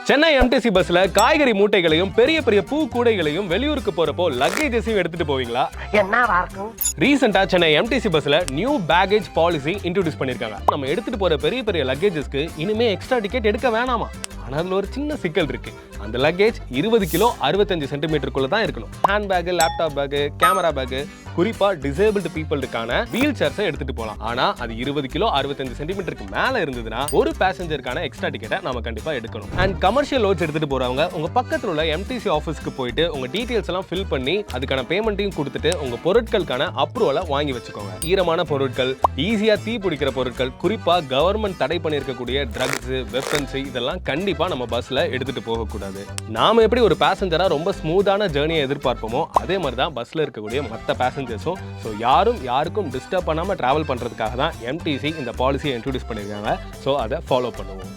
Chennai MTC பஸ்ல காய்கறி மூட்டைகளையும் பெரிய பெரிய பூ கூடைகளையும் வெளியூருக்கு போறப்போ லக்கேஜஸையும் எடுத்துட்டு போவீங்களா? ரீசெண்டா சென்னை எம்டிசி பஸ்ல நியூ பேக்கேஜ் பாலிசி இன்ட்ரோடியூஸ் பண்ணிருக்காங்க. நம்ம எடுத்துட்டு போற பெரிய பெரிய லக்கேஜஸ்க்கு இனிமே எக்ஸ்ட்ரா டிக்கெட் எடுக்க வேணாமா. ஆனா அதுல ஒரு சின்ன சிக்கல் இருக்கு. அந்த லக்கேஜ் 20 கிலோ 65 சென்டிமீட்டருக்குள்ள தான் இருக்கணும். Hand bag, laptop bag, camera bag, குறிப்பா டிசேபிள்டு பீப்புளுக்கான வீல் சேர்ஸை எடுத்துட்டு போகலாம். ஆனா அது 20 கிலோ 65 சென்டிமீட்டருக்கு மேல இருந்ததுன்னா ஒரு பேசஞ்சருக்கான எக்ஸ்ட்ரா டிக்கெட்டை நம்ம கண்டிப்பா எடுக்கணும். அண்ட் கமர்ஷியல் லோட்ஸ் எடுத்துட்டு போறவங்க உங்க பக்கத்துல உள்ள எம்டிசி ஆஃபீஸ்க்கு போயிட்டு உங்க டீடைல்ஸ் எல்லாம் ஃபில் பண்ணி அதுக்கான பேமெண்ட்டையும் கொடுத்துட்டு உங்க பொருட்களுக்கான அப்ரூவலை வாங்கி வச்சுக்கோங்க. ஈரமான பொருட்கள், ஈஸியா தீ பிடிக்கிற பொருட்கள், குறிப்பா கவர்மெண்ட் தடை பண்ணியிருக்கக்கூடிய ட்ரக்ஸ், வெப்பன்ஸ் இதெல்லாம் கண்டிப்பா நம்ம பஸ்ல எடுத்துட்டு போகக்கூடாது. நாம எப்படி ஒரு பேசஞ்சரா ரொம்ப ஸ்மூத்தான ஜர்னியை எதிர்பார்ப்போமோ அதே மாதிரி தான் பஸ்ல இருக்கக்கூடிய மற்ற பேசஞ்சர்ஸும். ஸோ யாருக்கும் டிஸ்டர்ப் பண்ணாம டிராவல் பண்றதுக்காக தான் எம்டிசி இந்த பாலிசியை இன்ட்ரோடியூஸ் பண்ணியிருக்காங்க. ஸோ அதை ஃபாலோ பண்ணுவோம்.